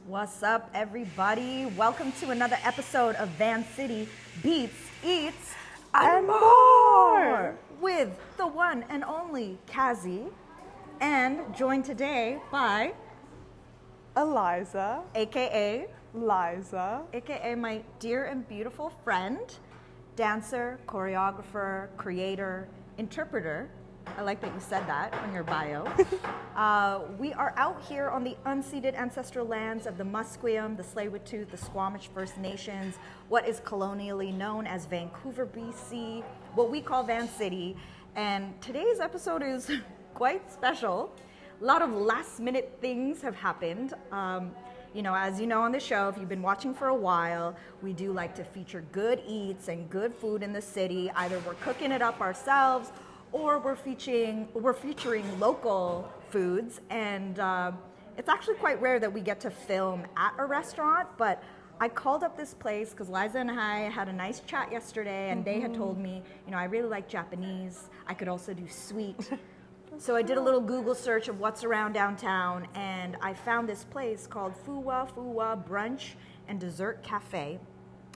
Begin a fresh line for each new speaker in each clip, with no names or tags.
What's up, everybody? Welcome to another episode of Vancity Beats, Eats, and More with the one and only Kazi, and joined today by
Eliza,
aka
Lyzah,
aka my dear and beautiful friend, dancer, choreographer, creator, interpreter. I like that you said that on your bio. We are out here on the unceded ancestral lands of the Musqueam, the Tsleil-Waututh, the Squamish First Nations, what is colonially known as Vancouver, BC, what we call Vancity. And today's episode is quite special. A lot of last minute things have happened. As you know on the show, if you've been watching for a while, we do like to feature good eats and good food in the city. Either we're cooking it up ourselves or we're featuring local foods, and it's actually quite rare that we get to film at a restaurant, but I called up this place because Lyzah and I had a nice chat yesterday, and they had told me, I really like Japanese. I could also do sweet. So I did a little Google search of what's around downtown, and I found this place called Fuwa Brunch and Dessert Cafe.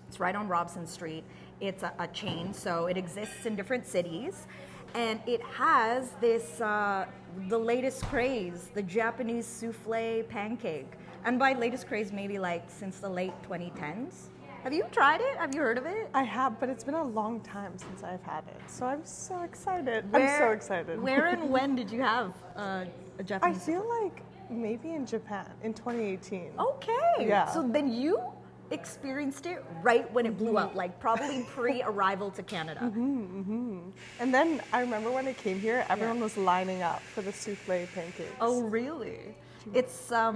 It's right on Robson Street. It's a chain, so it exists in different cities. And it has this, the latest craze, the Japanese souffle pancake. And by latest craze, maybe like since the late 2010s. Have you tried it? Have you heard of it?
I have, but it's been a long time since I've had it. So I'm so excited. I'm so excited.
Where and when did you have a Japanese?
I feel like maybe in Japan in 2018.
Okay.
Yeah.
So then you experienced it right when it blew up, like probably pre-arrival to Canada.
And then I remember when I came here, everyone was lining up for the souffle pancakes.
Oh, really? It's, I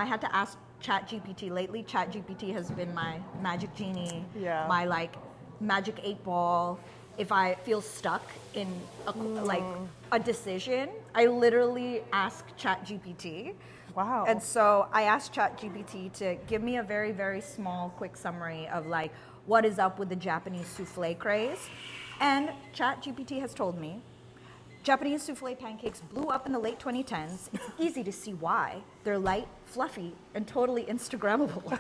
had to ask ChatGPT lately. ChatGPT has been my magic genie, my magic 8-ball. If I feel stuck in a decision, I literally ask ChatGPT.
Wow.
And so I asked ChatGPT to give me a very, very small, quick summary of what is up with the Japanese souffle craze. And ChatGPT has told me Japanese souffle pancakes blew up in the late 2010s. It's easy to see why. They're light, fluffy, and totally Instagrammable.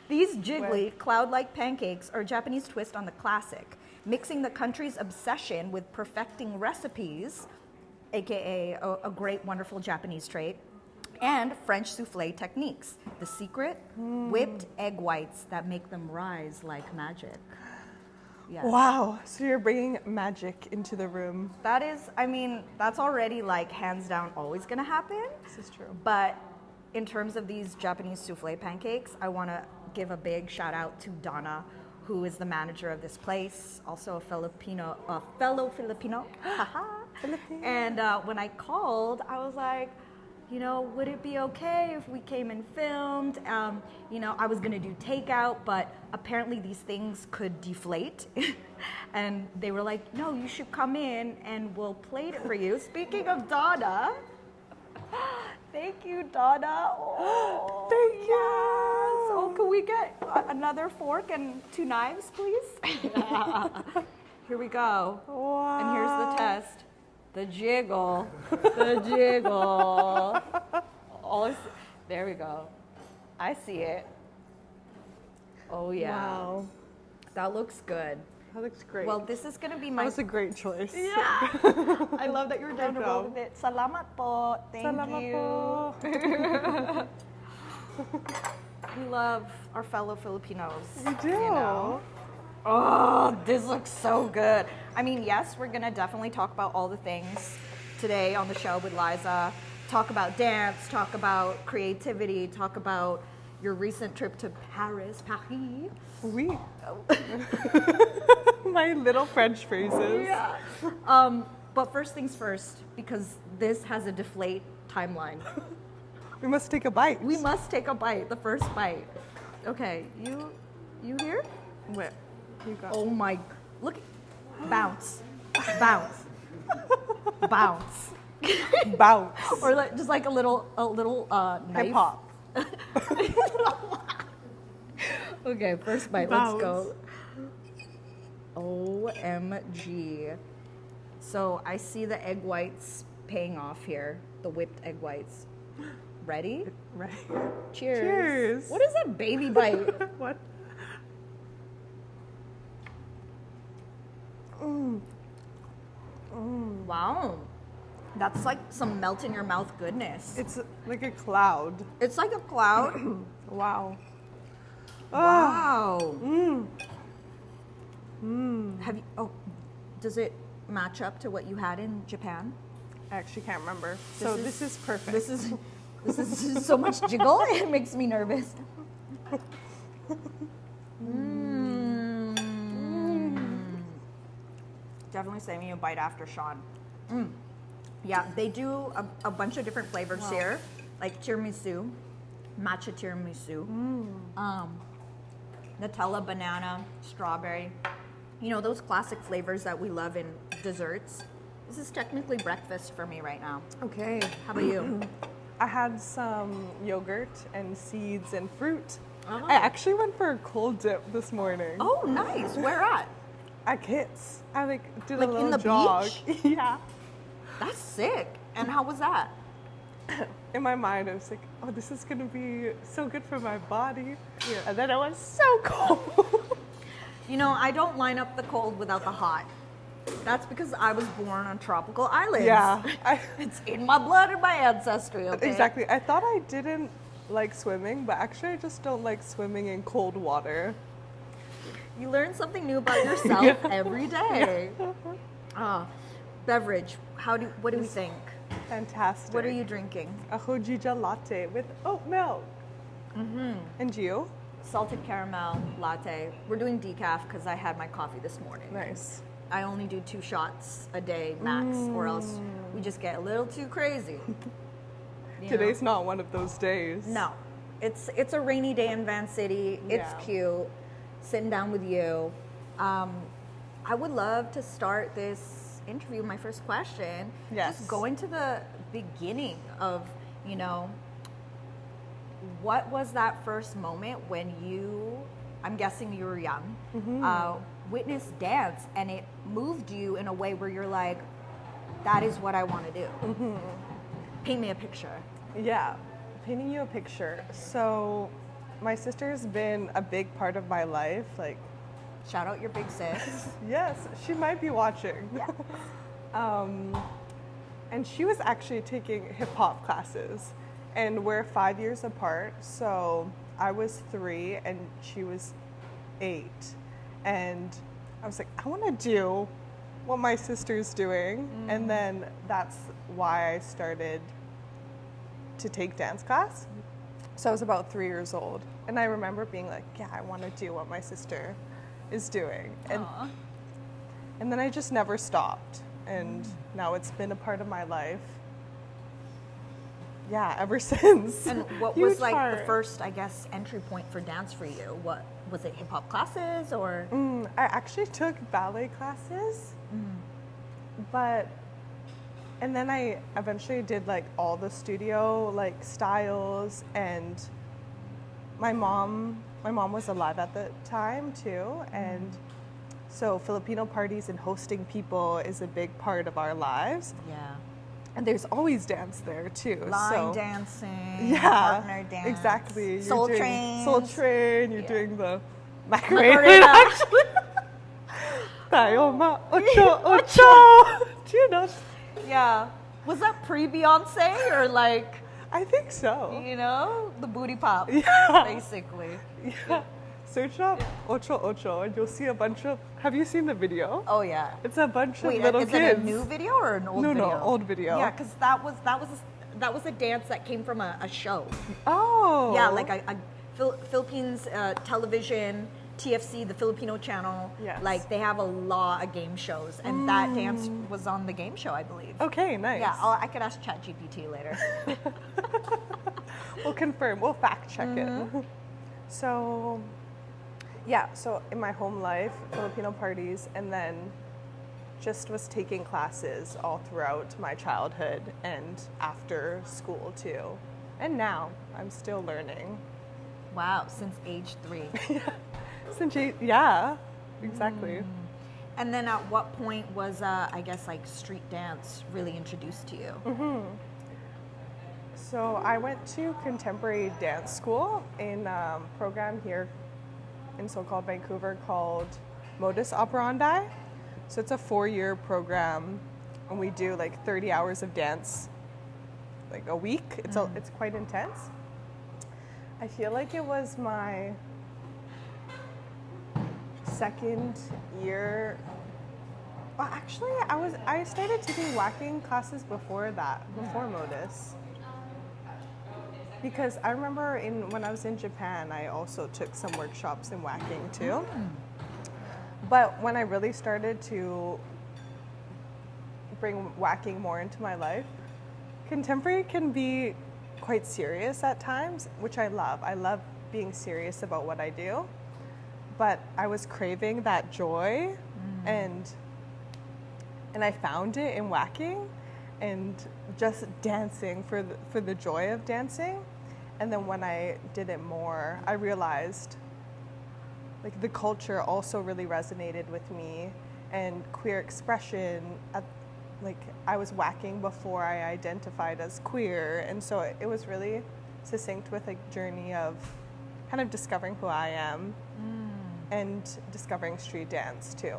These jiggly, cloud-like pancakes are a Japanese twist on the classic, mixing the country's obsession with perfecting recipes, aka a great, wonderful Japanese trait, and French souffle techniques. The secret? Whipped egg whites that make them rise like magic. Yes.
Wow. So you're bringing magic into the room.
That is, that's already hands down always gonna happen.
This is true.
But in terms of these Japanese souffle pancakes, I wanna give a big shout out to Donna, who is the manager of this place, also a fellow Filipino. And when I called, I was like, would it be okay if we came and filmed? I was gonna do takeout, but apparently these things could deflate. And they were like, no, you should come in and we'll plate it for you. Speaking of Donna, thank you, Donna. Oh,
thank you.
Oh, can we get another fork and 2 knives, please? Here we go.
Wow.
And here's the test. The jiggle. The jiggle. There we go. I see it. Oh, yeah.
Wow.
That looks good.
That looks great.
Well, this is going to be my...
That was a great choice.
Yeah. I love that you're down to roll with it. Salamat po. Thank you.
Po.
We love our fellow Filipinos.
We do.
Oh, this looks so good. Yes, we're going to definitely talk about all the things today on the show with Lyzah. Talk about dance, talk about creativity, talk about your recent trip to Paris.
Oui. My little French phrases.
Yeah. But first things first, because this has a deflate timeline.
We must take a bite.
We must take a bite, the first bite. Okay, you here?
Where? You go.
Oh my, look, bounce, bounce, bounce.
Bounce.
Or just a little knife.
Hip hop.
Okay, first bite,
Bounce.
let's go. OMG. So I see the egg whites paying off here, the whipped egg whites. Ready?
Right.
Cheers.
Cheers.
What is that baby bite?
What?
Wow. That's like some melt in your mouth goodness.
It's like a cloud.
It's like a cloud.
Wow.
Wow.
Mm.
Have you, does it match up to what you had in Japan?
I actually can't remember. So this is perfect.
This is so much jiggle, it makes me nervous. Definitely saving you a bite after Sean. Yeah, they do a bunch of different flavors here, like tiramisu, matcha tiramisu, Nutella, banana, strawberry. You know, those classic flavors that we love in desserts. This is technically breakfast for me right now.
Okay.
How about you?
I had some yogurt and seeds and fruit.
Oh.
I actually went for a cold dip this morning.
Oh, nice. Where at?
At Kits. I did
Like
a
in
little
the
jog.
beach?
Yeah.
That's sick. And how was that?
In my mind, I was like, oh, this is going to be so good for my body. Yeah. And then I was so cold.
You know, I don't line up the cold without the hot. That's because I was born on tropical islands.
Yeah.
It's in my blood and my ancestry, okay?
Exactly. I thought I didn't like swimming, but actually I just don't like swimming in cold water.
You learn something new about yourself every day. Beverage, what do we think?
Fantastic.
What are you drinking?
A Gigil latte with oat milk. And you?
Salted caramel latte. We're doing decaf because I had my coffee this morning.
Nice.
I only do 2 shots a day max, or else we just get a little too crazy. You
Today's
know?
not one of those days.
No, it's a rainy day in Vancity. It's
Yeah.
cute. Sitting down with you. I would love to start this interview. My first question.
Yes.
Just going to the beginning of, you know, what was that first moment when you, I'm guessing you were young, witnessed dance and it moved you in a way where you're like, that is what I want to do. Paint me a picture.
Yeah, painting you a picture. So my sister's been a big part of my life. Like,
Shout out your big sis.
yes, she might be watching.
Yeah.
And she was actually taking hip hop classes, and we're 5 years apart. So I was 3 and she was 8. And I was like, I want to do what my sister's doing. And then that's why I started to take dance class. So I was about 3 years old. And I remember being like, yeah, I want to do what my sister is doing. And then I just never stopped. And now it's been a part of my life. Yeah, ever since.
And what
Huge
was like
part.
the first, I guess, entry point for dance for you? What was it? Hip hop classes or?
I actually took ballet classes, and then I eventually did like all the studio like styles, and my mom was alive at the time too, and so Filipino parties and hosting people is a big part of our lives.
Yeah.
And there's always dance there too.
Line dancing,
Yeah,
partner dance.
exactly. You're
Soul
doing
Train.
Soul Train. You're
Yeah.
doing the Macarena.
Macarena.
Actually. Tayo ma ocho ocho. Do you know?
Yeah. Was that pre-Beyonce or like,
I think so.
you know, the booty pop,
Yeah.
basically?
Yeah. Search up ocho ocho and you'll see a bunch of. Have you seen the video?
Oh yeah.
It's a bunch of
Wait,
little
is
kids.
it a new video or an old video?
No, old video.
Yeah, because that was a dance that came from a show.
Oh.
Yeah, like a Philippines television, TFC, the Filipino channel.
Yes.
Like they have a lot of game shows, and that dance was on the game show, I believe.
Okay, nice.
Yeah, I could ask ChatGPT later.
We'll confirm. We'll fact check it. So, yeah. So in my home life, Filipino parties, and then just was taking classes all throughout my childhood and after school too. And now I'm still learning.
Wow, since age 3.
Yeah, exactly.
And then at what point was, I guess, like street dance really introduced to you?
So I went to contemporary dance school in a program here in so-called Vancouver called Modus Operandi. So it's a 4-year program, and we do like 30 hours of dance, like a week. It's quite intense. I feel like it was my second year. Well, actually, I started taking waacking classes before that, before Modus. Because I remember when I was in Japan, I also took some workshops in waacking too. But when I really started to bring waacking more into my life, contemporary can be quite serious at times, which I love. I love being serious about what I do. But I was craving that joy, and I found it in waacking and just dancing for the joy of dancing. And then when I did it more, I realized like the culture also really resonated with me, and queer expression. Like I was waacking before I identified as queer, and so it was really succinct with a journey of kind of discovering who I am and discovering street dance too.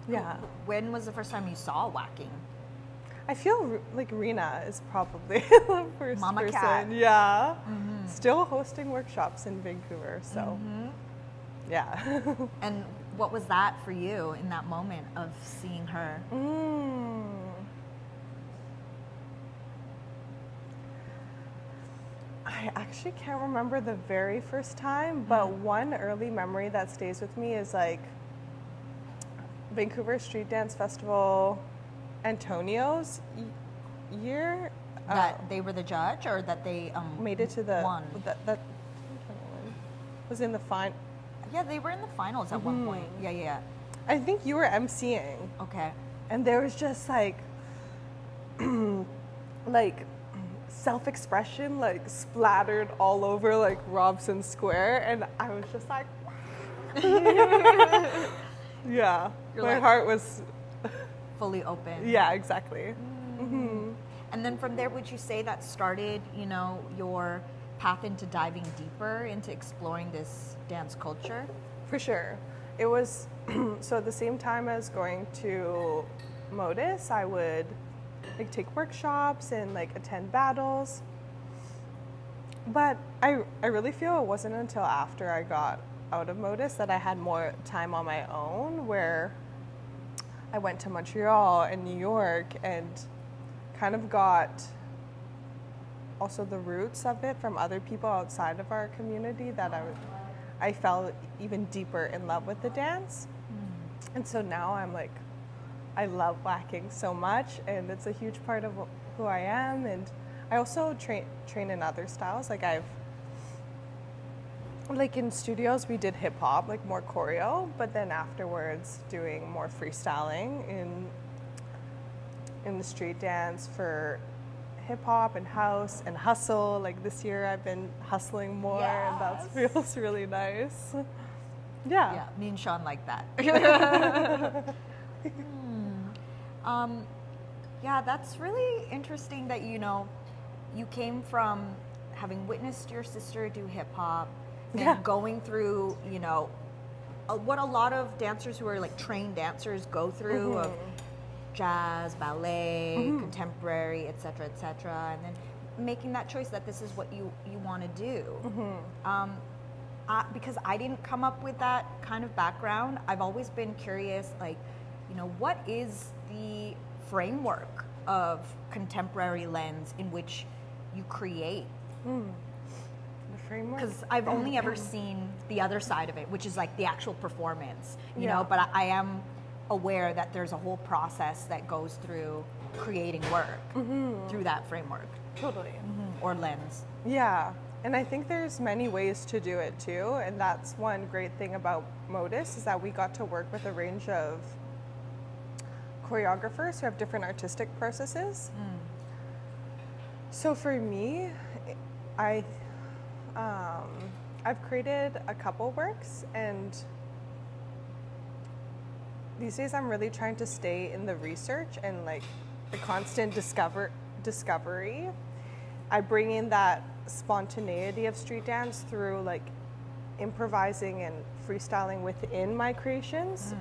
Yeah.
When was the first time you saw waacking?
I feel like Rena is probably the first
Mama
person.
Cat.
Yeah. Still hosting workshops in Vancouver, so yeah.
And what was that for you in that moment of seeing her?
I actually can't remember the very first time, but one early memory that stays with me is like Vancouver Street Dance Festival, Antonio's year.
That they were the judge, or that they
Made it to the
won?
that was in the final.
Yeah, they were in the finals at one point. Yeah.
I think you were emceeing,
Okay.
and there was just like like self-expression like splattered all over like Robson Square, and I was just like yeah,
You're
my
like-
heart was
Fully open.
yeah, exactly.
And then from there, would you say that started, your path into diving deeper into exploring this dance culture?
For sure. It was, so at the same time as going to Modus, I would like take workshops and like attend battles. But I really feel it wasn't until after I got out of Modus that I had more time on my own, where I went to Montreal and New York and kind of got also the roots of it from other people outside of our community, that I fell even deeper in love with the dance. And so now I'm like, I love waacking so much, and it's a huge part of who I am. And I also train in other styles. Like in studios, we did hip hop, like more choreo, but then afterwards doing more freestyling in the street dance for hip hop and house and hustle. Like this year I've been hustling more, and that feels really nice.
Yeah, me and Sean like that. Yeah, that's really interesting that you came from having witnessed your sister do hip hop and going through what a lot of dancers who are like trained dancers go through of jazz, ballet, contemporary, etc., and then making that choice that this is what you want to do. Because I didn't come up with that kind of background, I've always been curious, like, what is the framework of contemporary lens in which you create?
The framework?
Because I've only ever seen the other side of it, which is like the actual performance, you
Yeah.
know, but I am aware that there's a whole process that goes through creating work through that framework
Totally.
or lens.
Yeah, and I think there's many ways to do it too, and that's one great thing about Modus, is that we got to work with a range of choreographers who have different artistic processes. So for me, I've created a couple works, and these days I'm really trying to stay in the research and like the constant discovery. I bring in that spontaneity of street dance through like improvising and freestyling within my creations.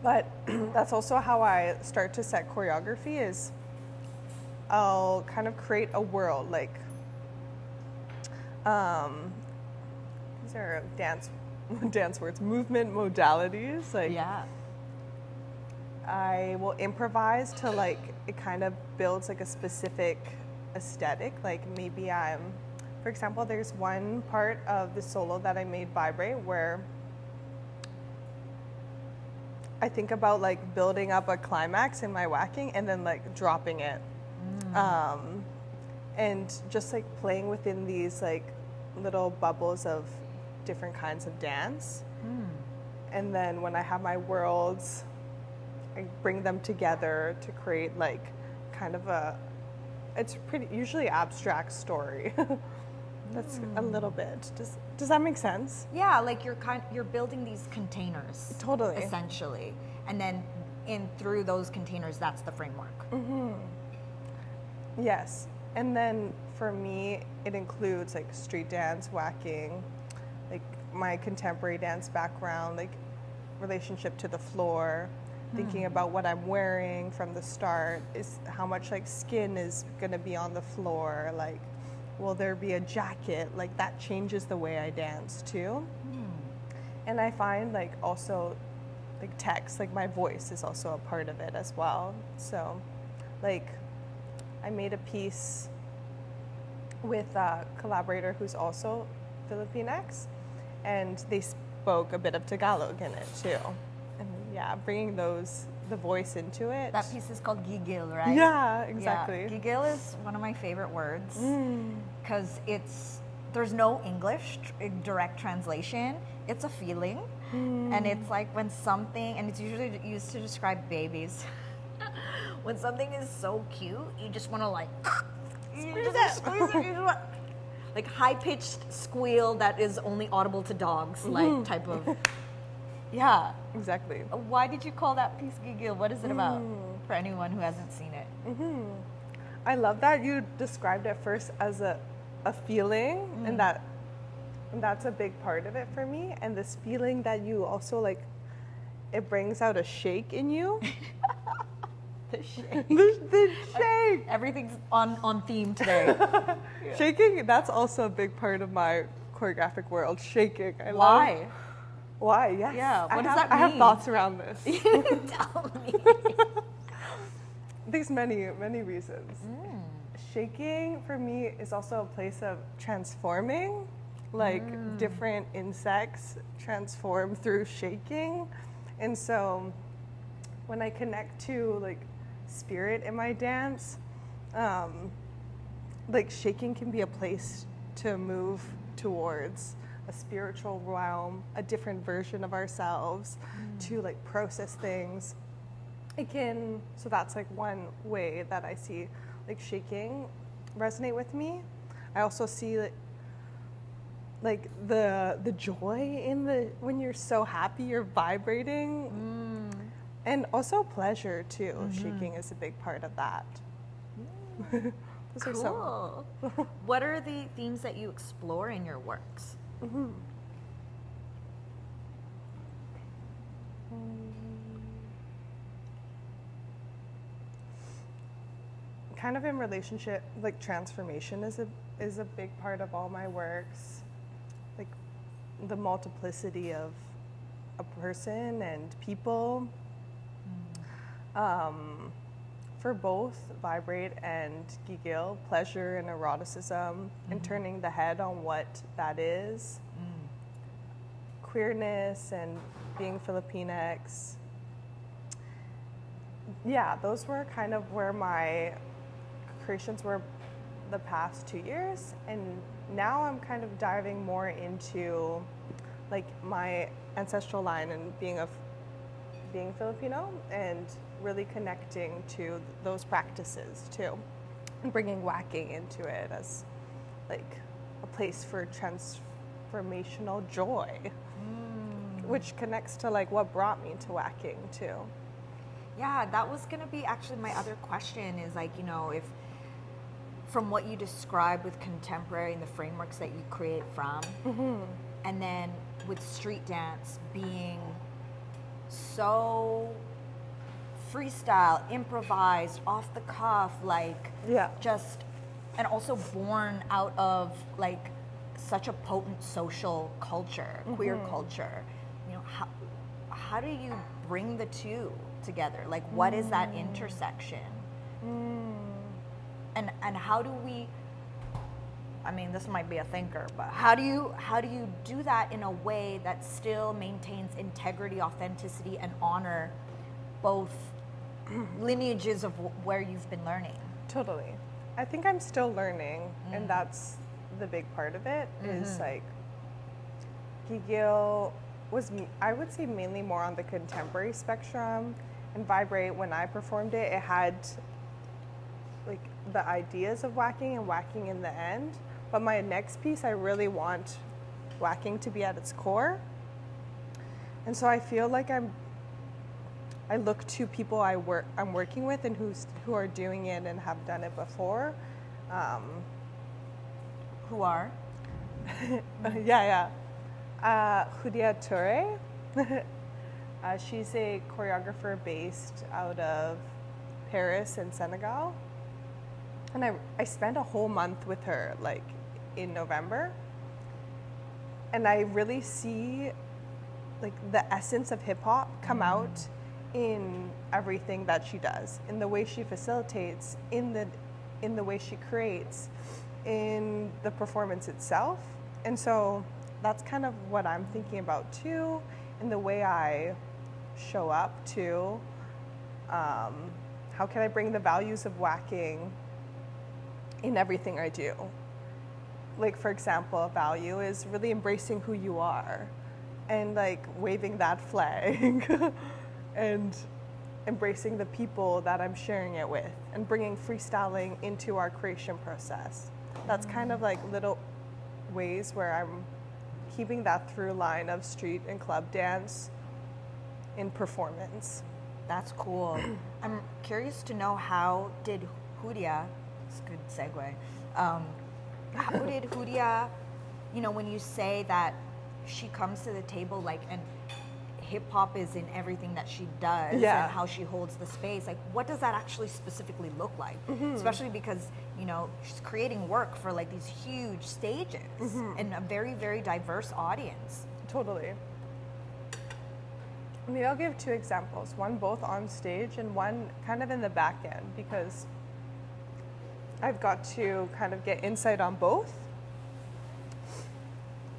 But that's also how I start to set choreography is I'll kind of create a world, like these are dance words, movement modalities. Like
Yeah.
I will improvise to like it kind of builds like a specific aesthetic. Like maybe for example, there's one part of the solo that I made Vibrate where I think about like building up a climax in my waacking and then like dropping it. And just like playing within these like little bubbles of different kinds of dance. And then when I have my worlds, I bring them together to create like kind of it's pretty usually abstract story. That's a little bit. Does that make sense?
Yeah, like you're building these containers.
Totally.
Essentially. And then through those containers, that's the framework.
Yes. And then for me, it includes like street dance, waacking, like my contemporary dance background, like relationship to the floor, thinking about what I'm wearing from the start, is how much like skin is gonna be on the floor, like will there be a jacket, like that changes the way I dance too. And I find like also like text, like my voice is also a part of it as well. So like I made a piece with a collaborator who's also Filipinx, and they spoke a bit of Tagalog in it too. And yeah, bringing the voice into it.
That piece is called Gigil, right?
Yeah, exactly.
Yeah. Gigil is one of my favorite words because there's no English direct translation. It's a feeling, and it's like when something, and it's usually used to describe babies. When something is so cute, you just want to like squeeze it. Like high-pitched squeal that is only audible to dogs, like type of. Yeah.
Exactly.
Why did you call that piece Gigil? What is it about for anyone who hasn't seen it?
I love that you described it first as a feeling, and that's a big part of it for me. And this feeling that you also like, it brings out a shake in you.
The shake.
the shake.
Everything's on theme today.
Shaking, that's also a big part of my choreographic world. Shaking.
Why?
Why? Yes.
Yeah. What does that
I have
mean?
thoughts around this.
Tell me.
There's many reasons. Shaking for me is also a place of transforming. Like different insects transform through shaking. And so when I connect to like spirit in my dance, like shaking can be a place to move towards a spiritual realm, a different version of ourselves, to like process things. So that's like one way that I see like shaking resonate with me. I also see like the joy in when you're so happy, you're vibrating. And also pleasure too. Shaking is a big part of that. Those
Cool. What are the themes that you explore in your works?
Kind of in relationship, like transformation is a big part of all my works. Like the multiplicity of a person and people. For both Vibrate and Gigil, pleasure and eroticism, and turning the head on what that is. Queerness and being Filipinx. Yeah, those were kind of where my creations were the past 2 years, and now I'm kind of diving more into like my ancestral line and being Filipino and really connecting to those practices too, and bringing waacking into it as like a place for transformational joy, which connects to like what brought me to waacking too.
Yeah, that was gonna be actually my other question is like, if from what you describe with contemporary and the frameworks that you create from, and then with street dance being so freestyle, improvised, off the cuff, like just, and also born out of like such a potent social culture, queer culture. You know, how do you bring the two together? Like, what is that intersection? And how do we? I mean, this might be a thinker, but how do you do that in a way that still maintains integrity, authenticity, and honor both lineages of where you've been learning?
Totally. I think I'm still learning, and that's the big part of it, is like Gigil was, I would say, mainly more on the contemporary spectrum, and Vibrate, when I performed it, it had like the ideas of waacking and waacking in the end. But my next piece, I really want waacking to be at its core. And so I feel like I look to people I'm working with and who are doing it and have done it before.
Who are?
Khoudia Touré. She's a choreographer based out of Paris and Senegal. And I spent a whole month with her, like in November. And I really see like the essence of hip hop come out in everything that she does, in the way she facilitates, in the way she creates, in the performance itself. And so that's kind of what I'm thinking about too, in the way I show up too. How can I bring the values of waacking in everything I do? Like, for example, a value is really embracing who you are and like waving that flag and embracing the people that I'm sharing it with and bringing freestyling into our creation process. That's kind of like little ways where I'm keeping that through line of street and club dance in performance.
That's cool. I'm curious to know, how did Khoudia, it's a good segue, how did Khoudia, you know, when you say that she comes to the table, like, and hip hop is in everything that she does and how she holds the space, like, what does that actually specifically look like? Especially because, you know, she's creating work for like these huge stages and a very, very diverse audience.
Totally. Maybe I'll give two examples, one both on stage and one kind of in the back end, because I've got to kind of get insight on both.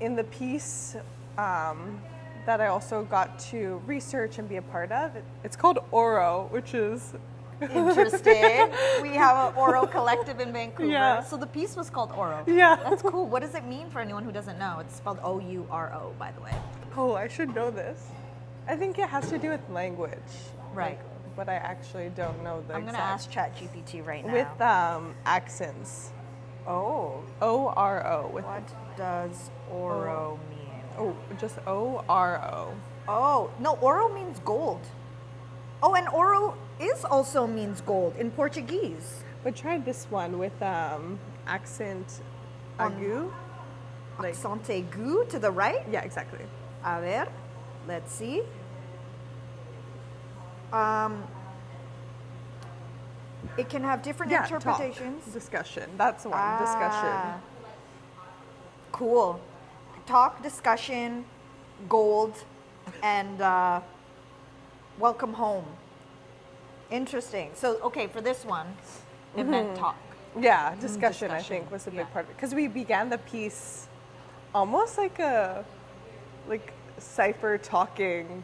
In the piece that I also got to research and be a part of, it's called Morrow, which is
interesting. We have an Morrow collective in Vancouver.
Yeah.
So the piece was called Morrow.
Yeah.
That's cool. What does it mean for anyone who doesn't know? It's spelled O-U-R-O, by the way.
Oh, I should know this. I think it has to do with language.
Right.
Like, but I actually don't know the
I'm going to ask ChatGPT right now.
With accents.
Oh.
O-R-O.
What does Morrow mean?
Oh, just O-R-O.
Oh, no, Morrow means gold. Oh, and Morrow is also means gold in Portuguese.
But try this one with accent aigu. Like,
Accent aigu to the right?
yeah, exactly.
A ver, let's see. It can have different interpretations.
Talk. Discussion. That's one. Discussion.
Cool. Talk, discussion, gold, and welcome home. Interesting. So, okay, for this one, it meant talk.
Yeah, discussion, I think, was a big part of it. Because we began the piece almost like a cipher talking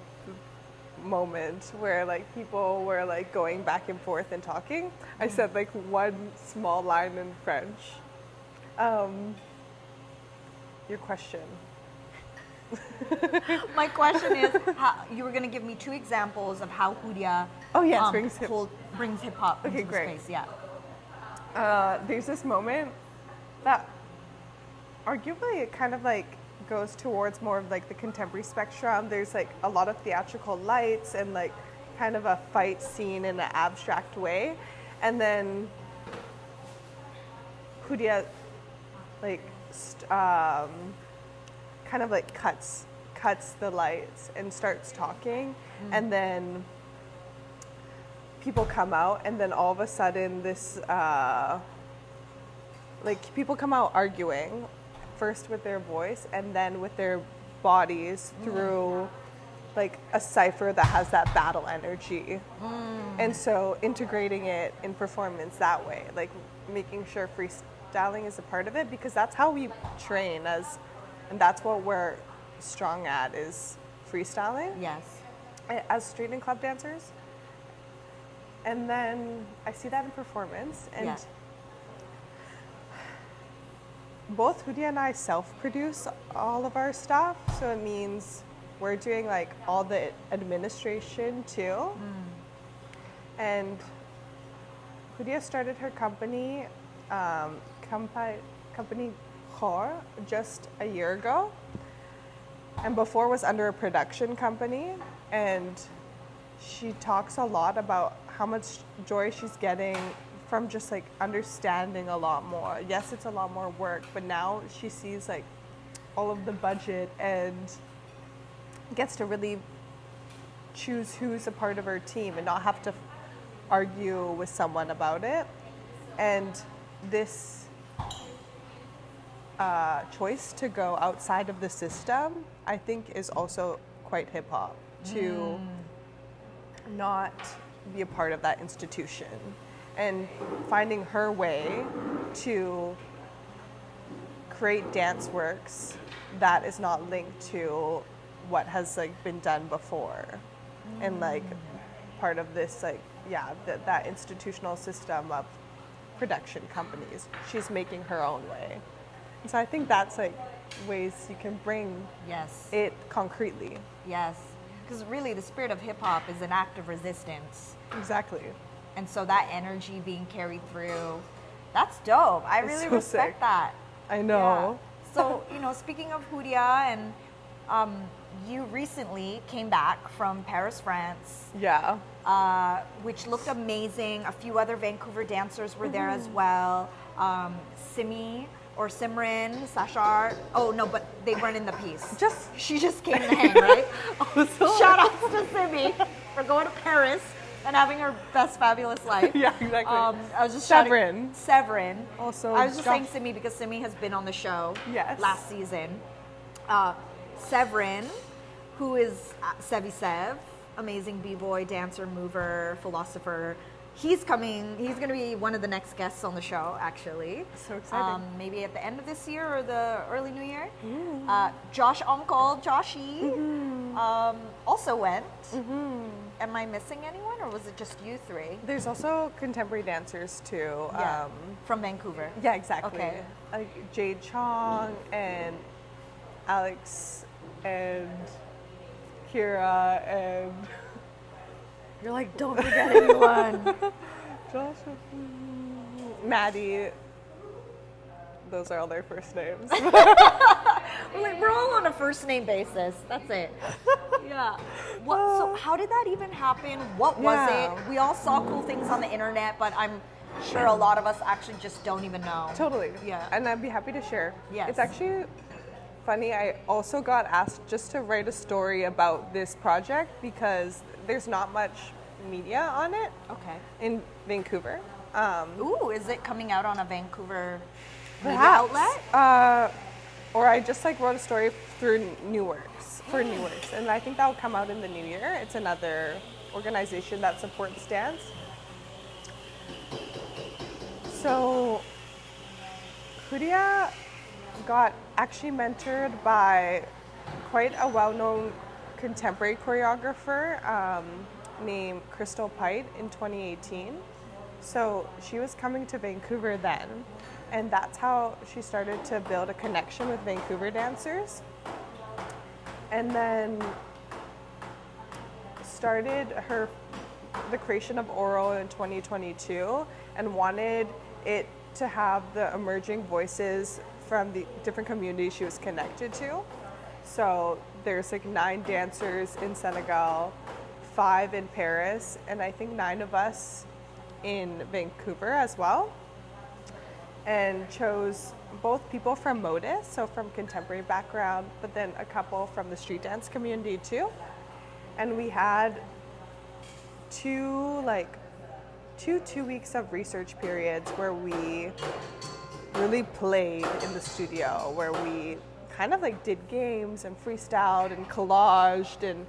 moment where like people were like going back and forth and talking. I said like one small line in French. Your question.
My question is, how, you were going to give me two examples of how Khoudia brings hip hop into the space. Yeah.
There's this moment that arguably it kind of like goes towards more of like the contemporary spectrum. There's like a lot of theatrical lights and like kind of a fight scene in an abstract way. And then Khoudia like kind of like cuts the lights and starts talking, and then people come out, and then all of a sudden this like people come out arguing, first with their voice and then with their bodies through like a cipher that has that battle energy. And so integrating it in performance that way, like making sure freestyling is a part of it, because that's how we train and that's what we're strong at, is freestyling.
Yes.
As street and club dancers. And then I see that in performance, and both Khoudia and I self-produce all of our stuff, so it means we're doing like all the administration too. And Khoudia started her company, company MOARRR, just a year ago, and before was under a production company. And she talks a lot about how much joy she's getting from just like understanding a lot more. Yes, it's a lot more work, but now she sees like all of the budget and gets to really choose who's a part of her team and not have to argue with someone about it. And this choice to go outside of the system, I think, is also quite hip hop, to not be a part of that institution, and finding her way to create dance works that is not linked to what has like been done before, and like part of this like that institutional system of production companies. She's making her own way, and so I think that's like ways you can bring it concretely.
Yes, because really the spirit of hip hop is an act of resistance.
Exactly.
And so that energy being carried through, that's dope. I really
so
respect
sick.
that.
I know.
Yeah. So, you know, speaking of Khoudia, and you recently came back from Paris, France.
Yeah.
Which looked amazing. A few other Vancouver dancers were there as well. Simi or Simran, Sashar. Oh no, but they weren't in the piece. She just came to hang, right? Shout out to Simi for going to Paris and having her best fabulous life.
Yeah, exactly.
I was just
Severin.
Also, I was just saying Simi because Simi has been on the show last season. Severin, who is Sevi Sev, amazing b-boy, dancer, mover, philosopher. He's coming. He's going to be one of the next guests on the show, actually.
So exciting.
Maybe at the end of this year or the early new year. Josh Uncle, Joshy, also went. Am I missing anyone, or was it just you three?
There's also contemporary dancers too.
From Vancouver.
Yeah, exactly.
Okay.
Like Jade Chong and Alex and Kira and...
You're like, don't forget anyone.
Josh, Maddie. Those are all their first names.
We're all on a first name basis. That's it. Yeah. So how did that even happen? What was it? We all saw cool things on the internet, but I'm sure a lot of us actually just don't even know.
Totally.
Yeah.
And I'd be happy to share.
Yes.
It's actually funny. I also got asked just to write a story about this project because there's not much media on it.
Okay.
In Vancouver.
Ooh, is it coming out on a Vancouver media
Perhaps.
outlet?
Or I just like wrote a story through New Works, and I think that will come out in the new year. It's another organization that supports dance. So Khoudia got actually mentored by quite a well-known contemporary choreographer named Crystal Pite in 2018. So she was coming to Vancouver then, and that's how she started to build a connection with Vancouver dancers. And then started the creation of MOARRR in 2022 and wanted it to have the emerging voices from the different communities she was connected to. So there's like 9 dancers in Senegal, 5 in Paris, and I think 9 of us in Vancouver as well. and chose both people from Modus, so from contemporary background, but then a couple from the street dance community too. And we had two 2 weeks of research periods where we really played in the studio, where we kind of like did games and freestyled and collaged and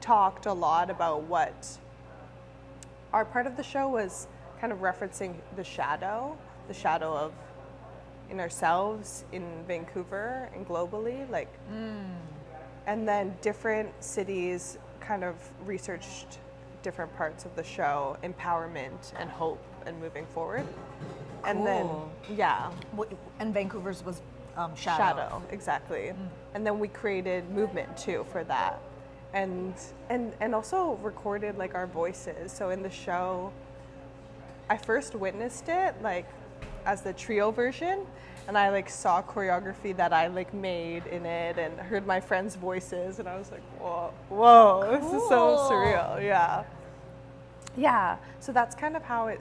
talked a lot about what our part of the show was, kind of referencing the shadow of in ourselves in Vancouver and globally, like, and then different cities kind of researched different parts of the show, empowerment and hope and moving forward. And then, yeah.
And Vancouver's was shadow.
Shadow, exactly. And then we created movement too for that. And also recorded like our voices. So in the show, I first witnessed it like as the trio version, and I like saw choreography that I like made in it and heard my friends' voices, and I was like, whoa, this is so surreal. Yeah. So that's kind of how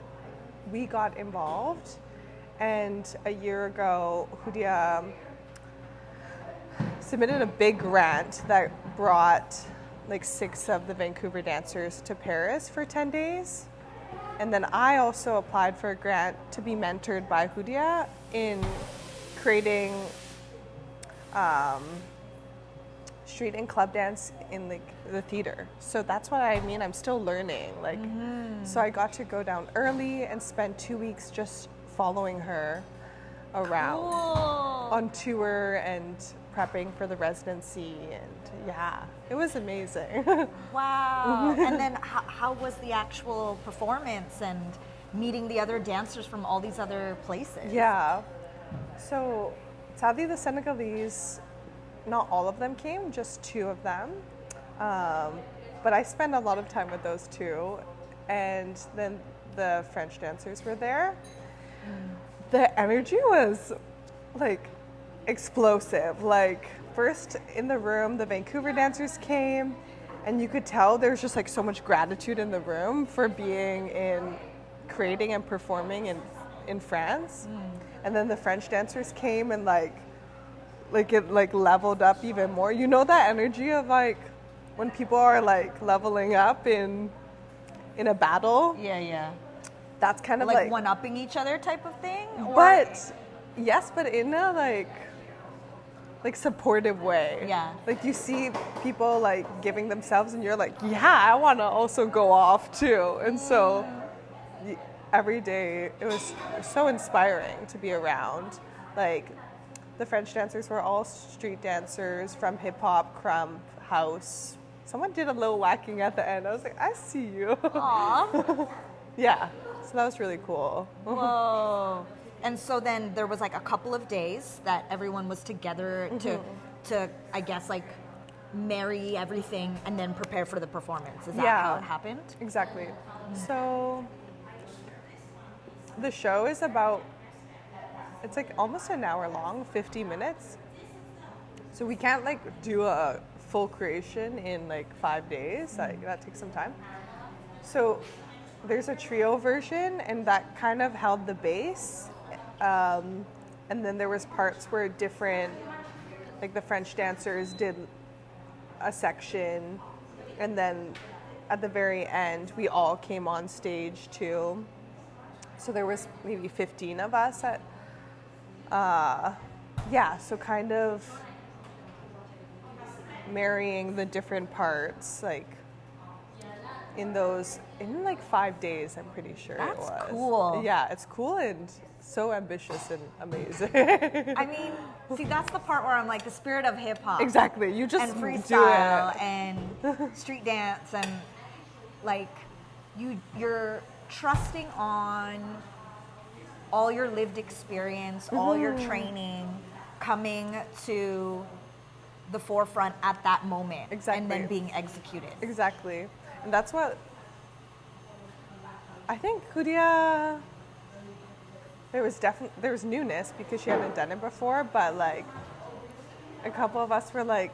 we got involved. And a year ago, Khoudia submitted a big grant that brought like 6 of the Vancouver dancers to Paris for 10 days. And then I also applied for a grant to be mentored by Khoudia in creating street and club dance in like the theater. So that's what I mean. I'm still learning. Like, so I got to go down early and spend 2 weeks just following her around on tour and prepping for the residency, and yeah, it was amazing.
Wow. And then how was the actual performance and meeting the other dancers from all these other places?
Yeah. So sadly the Senegalese, not all of them came, just 2 of them. But I spent a lot of time with those 2. And then the French dancers were there. The energy was like explosive. Like, first in the room, the Vancouver dancers came, and you could tell there's just like so much gratitude in the room for being in creating and performing in France. And then the French dancers came, and like it like leveled up even more. You know that energy of like when people are like leveling up in a battle?
Yeah.
That's kind of
like one-upping each other type of thing? Or?
But yes, but in a like supportive way.
Yeah.
Like you see people like giving themselves, and you're like, yeah, I want to also go off too. And so every day it was so inspiring to be around. Like the French dancers were all street dancers from hip hop, crump, house. Someone did a little waacking at the end. I was like, I see you.
Aww.
Yeah. So that was really cool.
Whoa. And so then there was like a couple of days that everyone was together to I guess like marry everything and then prepare for the performance. Is that how it happened?
Exactly. So the show is it's like almost an hour long, 50 minutes. So we can't like do a full creation in like 5 days. Like that takes some time. So there's a trio version, and that kind of held the base. And then there was parts where different, like the French dancers did a section, and then at the very end, we all came on stage too. So there was maybe 15 of us so kind of marrying the different parts, like in like 5 days, I'm pretty sure it was.
That's cool.
Yeah, it's cool and so ambitious and amazing.
I mean, see, that's the part where I'm like the spirit of hip hop.
Exactly. You just
and
do
freestyle
it.
and street dance, and like you're trusting on all your lived experience, all your training coming to the forefront at that moment.
Exactly.
And then being executed.
Exactly. And that's what I think Khoudia, there was newness because she hadn't done it before, but like a couple of us were like,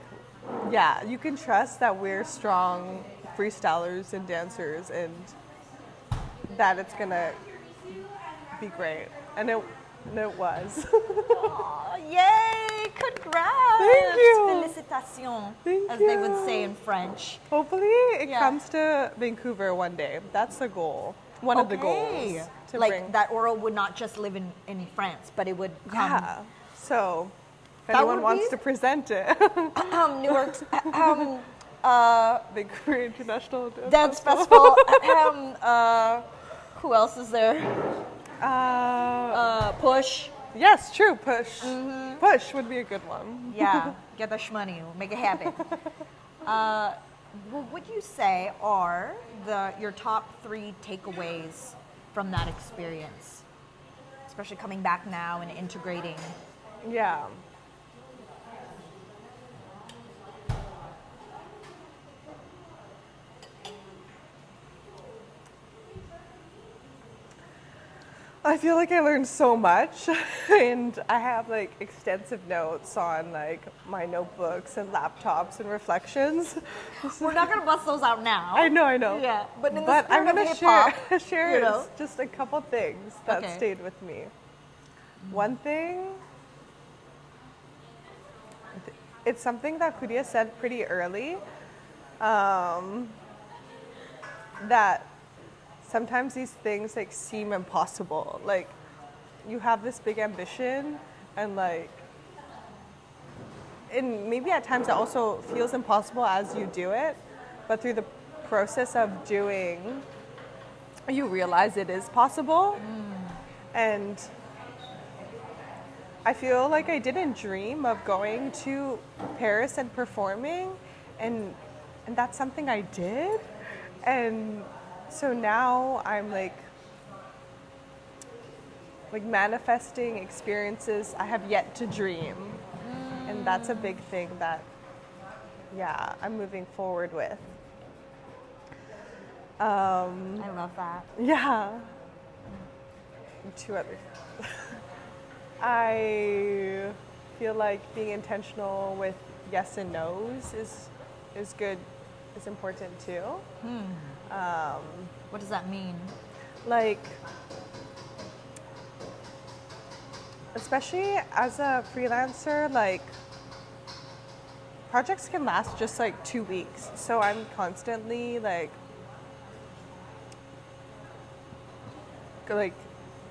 yeah, you can trust that we're strong freestylers and dancers, and that it's gonna be great. And And it was.
Aw, yay! Congrats!
Thank you.
Félicitations,
Thank
as they would
you.
say in French.
Hopefully it
Yeah.
comes to Vancouver one day. That's the goal. One of the goals. To
Like
bring.
that oral would not just live in France, but it would come.
Yeah. So if
That
anyone
would
wants
be-
to present it,
Newark's
Vancouver International
Dance Festival. Who else is there? Push.
Yes, true. Push. Push would be a good one.
Yeah, get the shmoney, make it happen. What would you say are your top 3 takeaways from that experience, especially coming back now and integrating?
Yeah. I feel like I learned so much, and I have like extensive notes on like my notebooks and laptops and reflections.
We're not gonna bust those out now.
I know.
Yeah, but in the
But I'm
spirit of
gonna
hip-hop,
share
you know?
just a couple things that
Okay.
stayed with me. One thing, it's something that Khoudia said pretty early, that sometimes these things like seem impossible. Like you have this big ambition and maybe at times it also feels impossible as you do it, but through the process of doing, you realize it is possible. And I feel like I didn't dream of going to Paris and performing, and that's something I did. And so now I'm like manifesting experiences I have yet to dream. And that's a big thing that, yeah, I'm moving forward with.
I love that.
Yeah. 2 other. I feel like being intentional with yes and no's is good, is important too.
What does that mean?
Like, especially as a freelancer, like projects can last just like 2 weeks. So I'm constantly like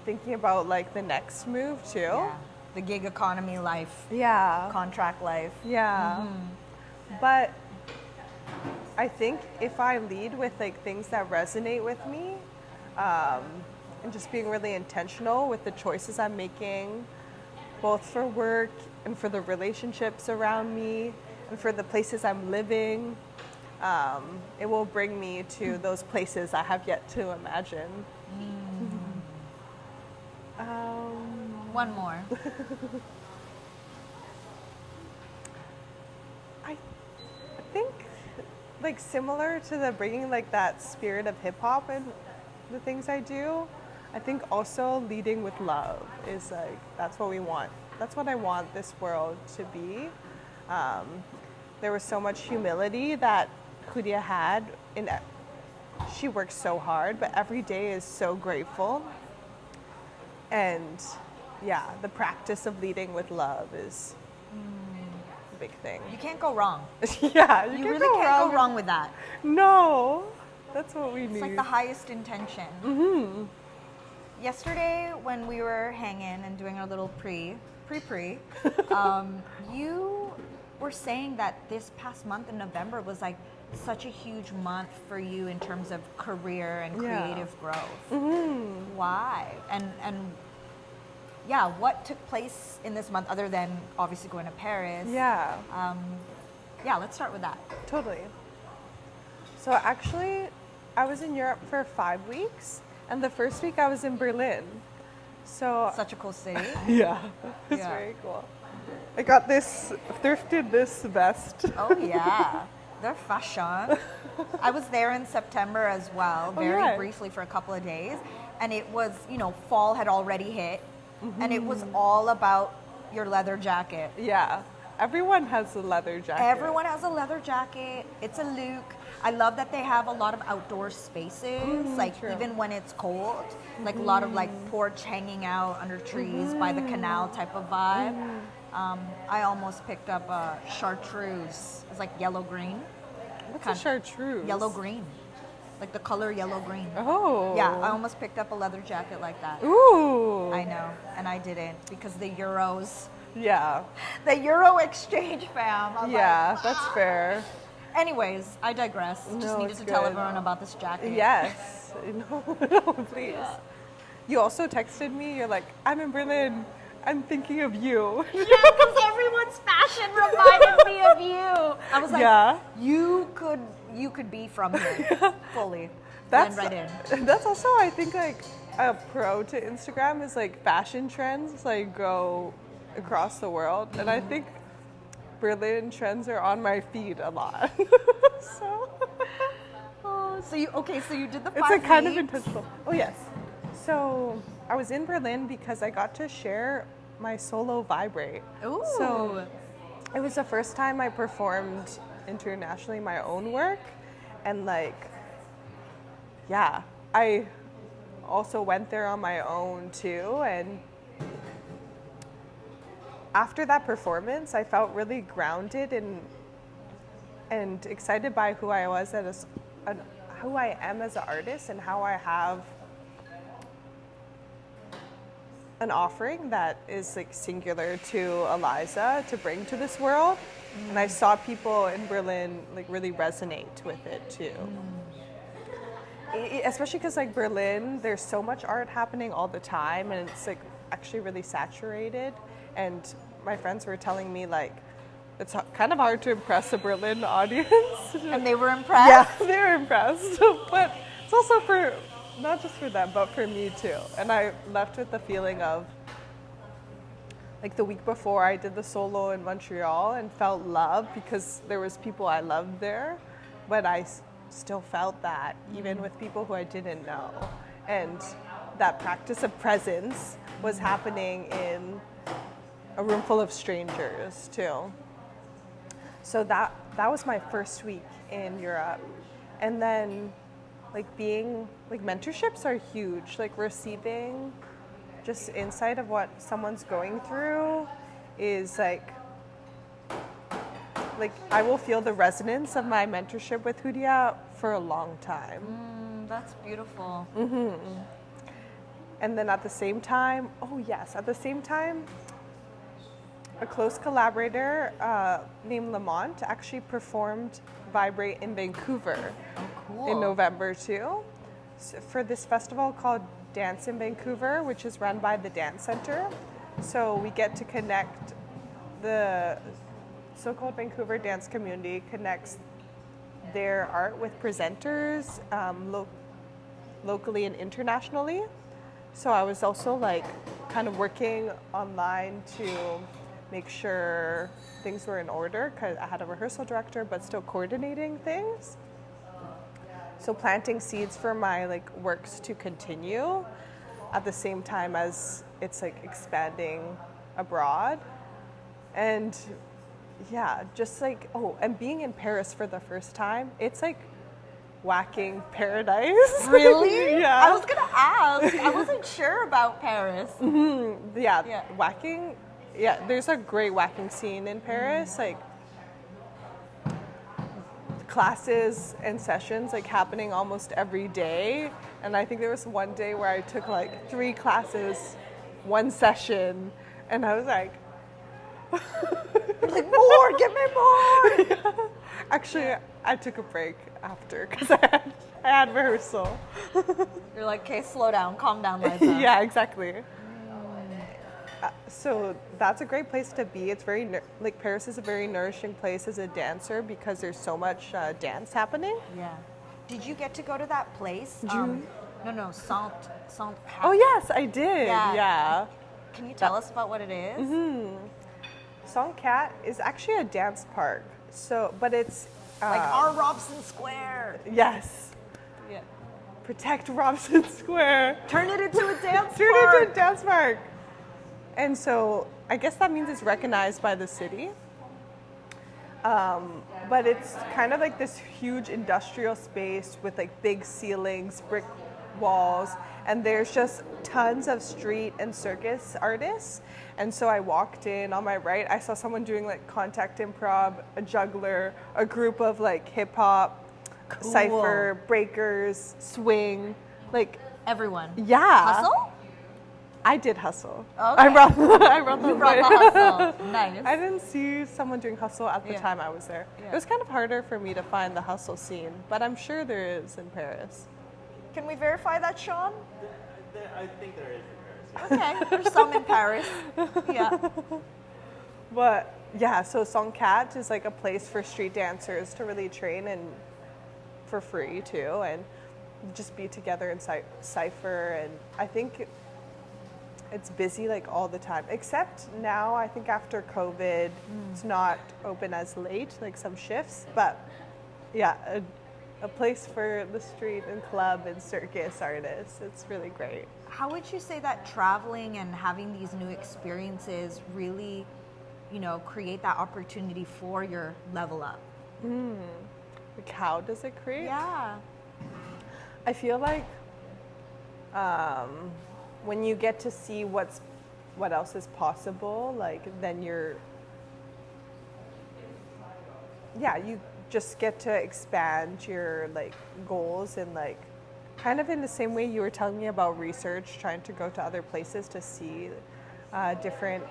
thinking about like the next move too.
Yeah. The gig economy life,
Yeah.
contract life.
Yeah. But I think if I lead with like things that resonate with me, and just being really intentional with the choices I'm making, both for work and for the relationships around me and for the places I'm living, it will bring me to those places I have yet to imagine.
One more.
I think like similar to the bringing like that spirit of hip hop and the things I do, I think also leading with love is like, that's what we want. That's what I want this world to be. There was so much humility that Khoudia had she works so hard, but every day is so grateful. And yeah, the practice of leading with love is a big thing.
You can't go wrong.
Yeah,
You
can't
really
go
can't go wrong with that.
No, that's what we
It's
need.
like the highest intention. Yesterday, when we were hanging and doing our little pre, you were saying that this past month in November was like such a huge month for you in terms of career and
Yeah.
creative growth. Why? And yeah, what took place in this month other than obviously going to Paris?
Yeah,
Yeah, let's start with that.
totally. So actually, I was in Europe for 5 weeks, and the first week I was in Berlin. So
Such a cool city.
yeah, it's
Yeah.
very cool. I got thrifted this vest.
Oh yeah, they're fashion. I was there in September as well, very
yeah.
briefly for a couple of days, and it was, fall had already hit, and it was all about your leather jacket.
Yeah, everyone has a leather jacket.
Everyone has a leather jacket. It's a look. I love that they have a lot of outdoor spaces, like
true.
even when it's cold, like a lot of like porch hanging out under trees by the canal type of vibe. I almost picked up a chartreuse. It's like yellow-green.
What's a chartreuse?
Yellow-green. Like the color yellow-green.
Oh.
Yeah, I almost picked up a leather jacket like that.
Ooh.
I know, and I didn't because the euros.
Yeah.
The Euro exchange, fam. I was like,
That's fair.
anyways, I digress. Just
No,
needed
it's
to tell
good.
everyone about this jacket.
Yes. No, please. You also texted me. You're like, I'm in Berlin. I'm thinking of you.
Yeah, because everyone's fashion reminded me of you. I was like,
Yeah.
you could be from here fully. Blend right in.
That's also, I think, like a pro to Instagram is like fashion trends like go across the world, and I think Berlin trends are on my feed a lot. So
So you did the 5
it's a kind of
weeks.
intentional. Oh yes. So I was in Berlin because I got to share my solo Vibrate.
Ooh.
So it was the first time I performed internationally my own work, and like, yeah, I also went there on my own too, and after that performance, I felt really grounded and excited by who I was who I am as an artist, and how I have an offering that is like singular to Lyzah to bring to this world. And I saw people in Berlin like really resonate with it too. Especially because like Berlin, there's so much art happening all the time, and it's like actually really saturated. And my friends were telling me like it's kind of hard to impress a Berlin audience.
And they were impressed?
Yeah, they were impressed. But it's also for, not just for them, but for me too. And I left with the feeling of, like the week before I did the solo in Montreal and felt love because there was people I loved there, but I still felt that even with people who I didn't know. And that practice of presence was happening in a room full of strangers too. So that was my first week in Europe. And then like being, like mentorships are huge, like receiving just insight of what someone's going through is like I will feel the resonance of my mentorship with Khoudia for a long time.
That's beautiful.
And then at the same time, a close collaborator named Lamont actually performed Vibrate in Vancouver in November too, for this festival called Dance in Vancouver, which is run by the Dance Center. So we get to connect the so-called Vancouver dance community, connects their art with presenters locally and internationally. So I was also like kind of working online to make sure things were in order because I had a rehearsal director, but still coordinating things. So planting seeds for my like works to continue at the same time as it's like expanding abroad. And yeah, just like, and being in Paris for the first time, it's like waacking paradise.
Really?
Yeah.
I was gonna ask. I wasn't sure about Paris.
Yeah, waacking. Yeah, there's a great waacking scene in Paris. Like classes and sessions like happening almost every day. And I think there was one day where I took like 3 classes, 1 session, and I was like,
Like, more, give me more.
yeah. Actually, I took a break after because I had rehearsal.
You're like, okay, slow down, calm down, Lyzah.
Yeah, exactly. So that's a great place to be. It's very like Paris is a very nourishing place as a dancer because there's so much dance happening.
Yeah. Did you get to go to that place? No, Saint.
Oh yes, I did.
Yeah.
Yeah.
Can you tell us about what it is?
Saint Cat is actually a dance park. So, but it's
Like our Robson Square.
yes.
Yeah.
Protect Robson Square.
Turn it into a dance
Turn
park.
it into a dance park. And so I guess that means it's recognized by the city. But it's kind of like this huge industrial space with like big ceilings, brick walls, and there's just tons of street and circus artists. And so I walked in. On my right, I saw someone doing like contact improv, a juggler, a group of like hip hop, cypher, breakers, swing, like
Everyone.
yeah.
Hustle?
I did hustle.
Okay.
I brought
You brought the hustle. Nice.
I didn't see someone doing hustle at the
Yeah.
time I was there.
Yeah.
It was kind of harder for me to find the hustle scene, but I'm sure there is in Paris.
Can we verify that, Sean?
I think there is in Paris.
Okay, there's some in Paris. Yeah.
But yeah, so Songcat is like a place for street dancers to really train and for free too, and just be together and cipher. And I think it's busy like all the time, except now I think after COVID, it's not open as late, like some shifts. But yeah, a place for the street and club and circus artists. It's really great.
How would you say that traveling and having these new experiences really, create that opportunity for your level up?
Like how does it create?
Yeah.
I feel like when you get to see what else is possible, like then you just get to expand your like goals and like kind of in the same way you were telling me about research, trying to go to other places to see different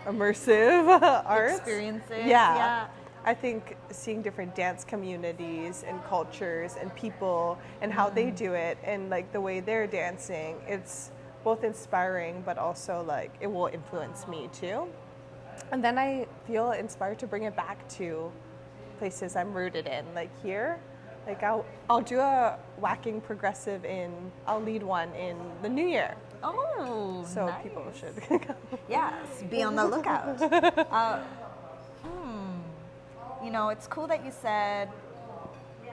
immersive arts.
Experiences.
Yeah. I think seeing different dance communities and cultures and people and how they do it and like the way they're dancing, it's both inspiring but also like it will influence me too. And then I feel inspired to bring it back to places I'm rooted in. Like here, like I'll do a waacking progressive I'll lead one in the new year.
Oh,
So
nice.
people should come.
Yes, be on the lookout. It's cool that you said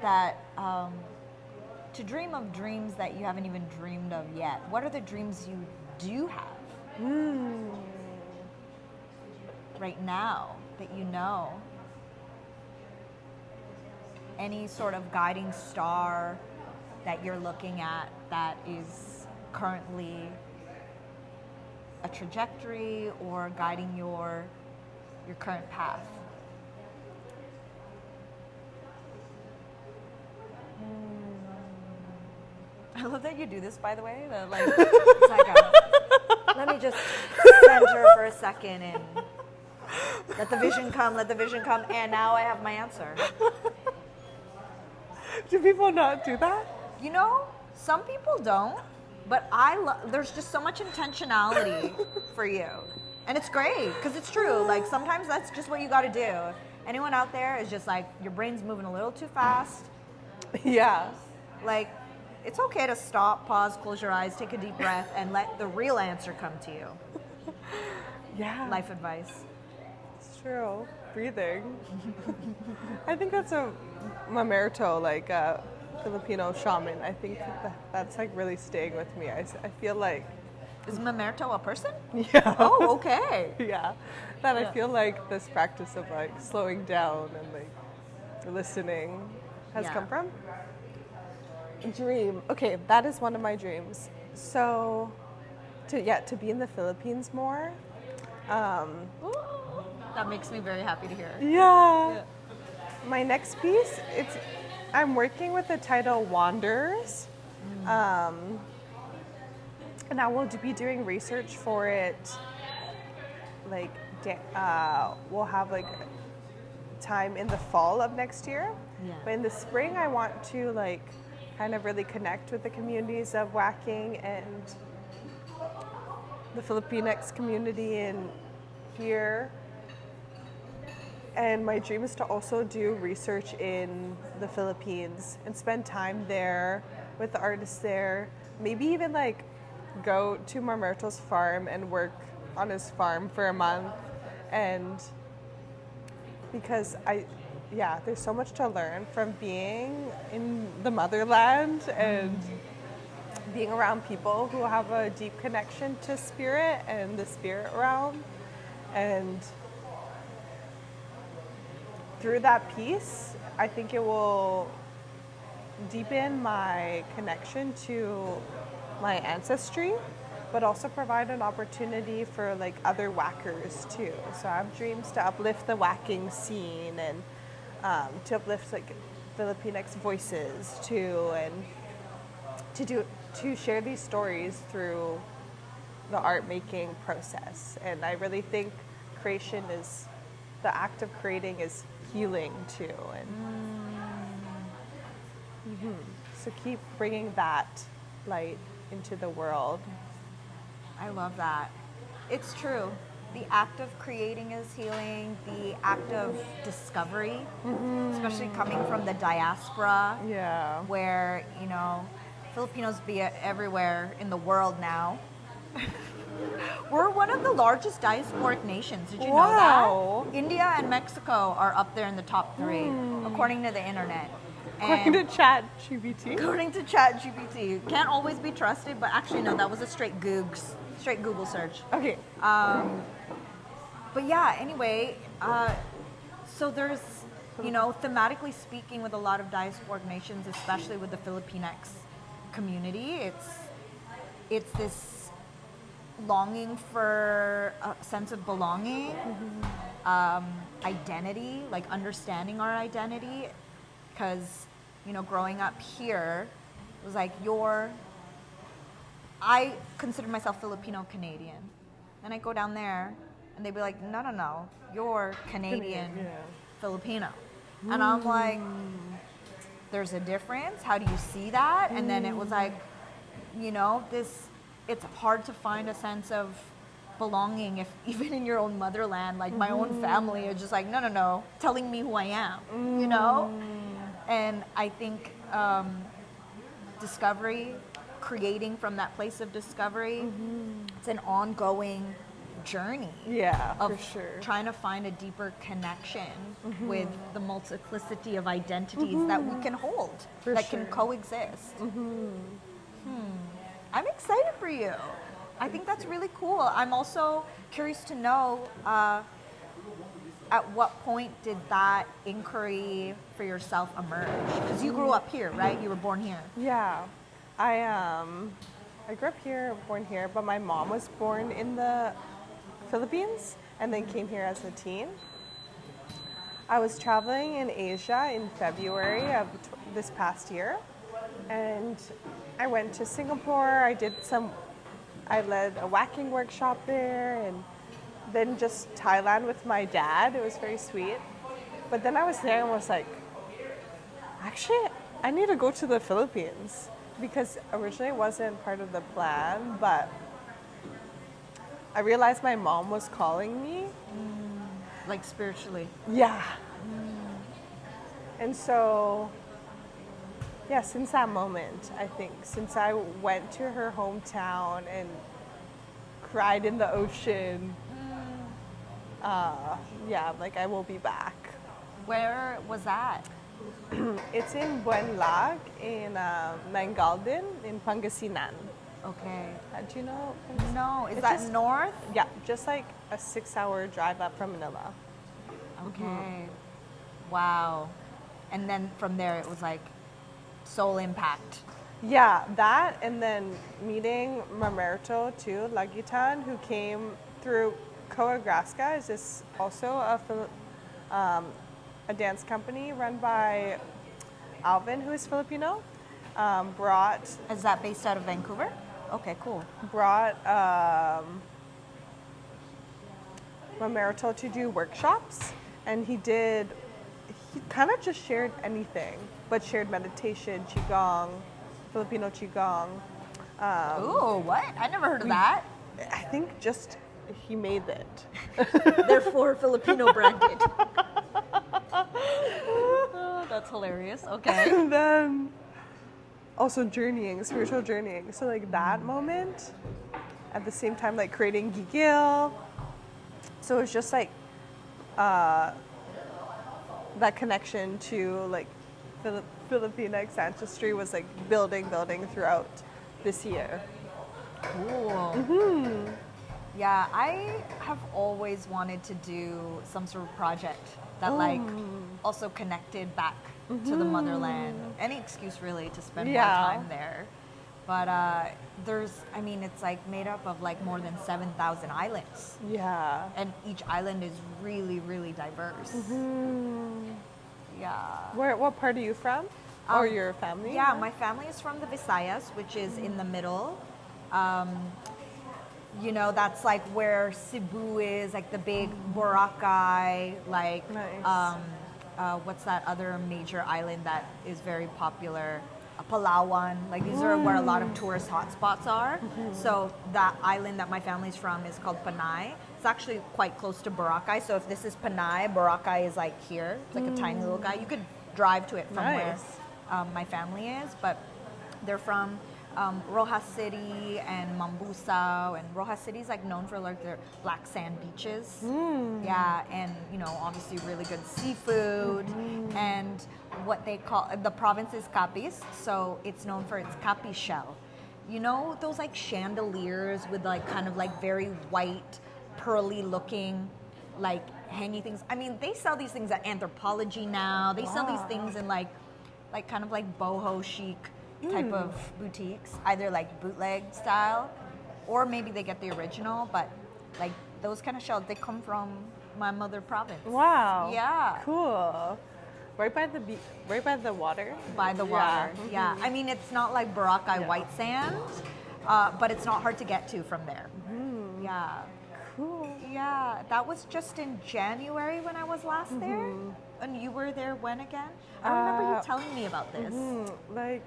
that to dream of dreams that you haven't even dreamed of yet. What are the dreams you do have right now that you know? Any sort of guiding star that you're looking at that is currently a trajectory or guiding your current path? I love that you do this, by the way. It's like let me just center for a second and let the vision come, and now I have my answer.
Do people not do that?
Some people don't, but there's just so much intentionality for you. And it's great, because it's true. Like, sometimes that's just what you got to do. Anyone out there is just like, your brain's moving a little too fast.
Yeah.
Like, it's okay to stop, pause, close your eyes, take a deep breath, and let the real answer come to you.
Yeah.
Life advice.
It's true. Breathing. I think that's a mamerto, like a Filipino shaman. I think that's like really staying with me. I feel like.
Is Mamerto a person?
Yeah.
Oh, okay.
Yeah. That I feel like this practice of like slowing down and like listening has come from. Dream. Okay, that is one of my dreams. So, to be in the Philippines more.
That makes me very happy to hear.
Yeah. My next piece, I'm working with the title Wanderers. And I will be doing research for it. Like, we'll have like time in the fall of next year.
Yeah.
But in the spring, I want to like kind of really connect with the communities of waacking and the Filipinx community in here. And my dream is to also do research in the Philippines and spend time there with the artists there. Maybe even like go to Mamerto's farm and work on his farm for a month. And because there's so much to learn from being in the motherland and being around people who have a deep connection to spirit and the spirit realm. And through that piece, I think it will deepen my connection to my ancestry, but also provide an opportunity for like other wackers too. So I have dreams to uplift the wacking scene and to uplift like Filipinx voices too, and to share these stories through the art making process. And I really think creation is, the act of creating is healing too. And so keep bringing that light into the world.
I love that. It's true. The act of creating is healing. The act of discovery, especially coming from the diaspora,
Yeah.
where, you know, Filipinos be everywhere in the world now. We're one of the largest diasporic nations. Did you know
Wow.
that? India and Mexico are up there in the top 3, according to the internet.
According to
And
ChatGPT.
according to ChatGPT, can't always be trusted, but actually no, that was a straight Google search.
Okay.
But yeah, anyway, so there's, you know, thematically speaking, with a lot of diasporic nations, especially with the Filipinx community, it's this longing for a sense of belonging, identity, like understanding our identity, because, you know, growing up here, it was like I consider myself Filipino Canadian. Then I go down there and they'd be like, no, you're Canadian
Yeah.
Filipino. And I'm like, there's a difference. How do you see that? And then it was like, you know, it's hard to find a sense of belonging if even in your own motherland, like my own family is just like, no, telling me who I am, you know? And I think discovery, creating from that place of discovery, it's an ongoing journey.
Yeah,
Of
for sure.
trying to find a deeper connection with the multiplicity of identities that we can hold,
For
that can
sure.
coexist. I'm excited for you. I think that's really cool. I'm also curious to know at what point did that inquiry for yourself emerge? Because you grew up here, right? You were born here.
Yeah. I grew up here, born here, but my mom was born in the Philippines and then came here as a teen. I was traveling in Asia in February of this past year, and I went to Singapore. I led a waacking workshop there, and then just Thailand with my dad. It was very sweet. But then I was there and was like, actually, I need to go to the Philippines, because originally it wasn't part of the plan, but I realized my mom was calling me.
Like spiritually.
Yeah. And so, yeah, since that moment, I think, since I went to her hometown and cried in the ocean, yeah, like I will be back.
Where was that?
It's in Buenlag, in Mangaldan, in Pangasinan.
Okay.
Do you know?
No, is
It's
that
just-
north?
Yeah, just like a 6-hour drive up from Manila.
Okay. Wow. And then from there it was like soul impact.
Yeah, that, and then meeting Mamerto too, Lagitan, who came through Choreographing, is this also a dance company run by Alvin, who is Filipino, brought
Is that based out of Vancouver? Okay, cool.
Mamerto to do workshops, and he kind of just shared anything, but shared meditation, Qigong, Filipino Qigong.
Ooh, what? I never heard of that.
I think just he made it.
Therefore, Filipino branded. Oh, that's hilarious. Okay.
And then also journeying, spiritual journeying. So like that moment, at the same time like creating Gigil. So it's just like that connection to like Filipinx ancestry was like building throughout this year.
Cool. Yeah, I have always wanted to do some sort of project that like also connected back to the motherland. Any excuse really to spend more time there. But it's like made up of like more than 7,000 islands.
Yeah.
And each island is really, really diverse. Yeah.
What part are you from? Or your family?
Yeah, my family is from the Visayas, which is in the middle. That's like where Cebu is, like the big Boracay, like
Nice.
What's that other major island that is very popular? Palawan. Like these are where a lot of tourist hotspots are. So that island that my family's from is called Panay. It's actually quite close to Boracay. So if this is Panay, Boracay is like here. It's like a tiny little guy. You could drive to it from where my family is, but they're from Rojas City and Mambusao, and Rojas City is like known for like their black sand beaches. Yeah, and obviously really good seafood, and what they call the province is Capiz, so it's known for its capi shell. You know those like chandeliers with like kind of like very white, pearly looking, like hangy things. I mean, they sell these things at Anthropology now. They sell these things in like kind of like boho chic type of boutiques, either like bootleg style, or maybe they get the original, but like those kind of shells, they come from my mother province.
Wow.
Yeah.
Cool. Right by the water?
By the water, yeah. I mean, it's not like Boracay white sand, but it's not hard to get to from there. Yeah.
Cool.
Yeah, that was just in January when I was last there. And you were there when again? I remember you telling me about this.
Like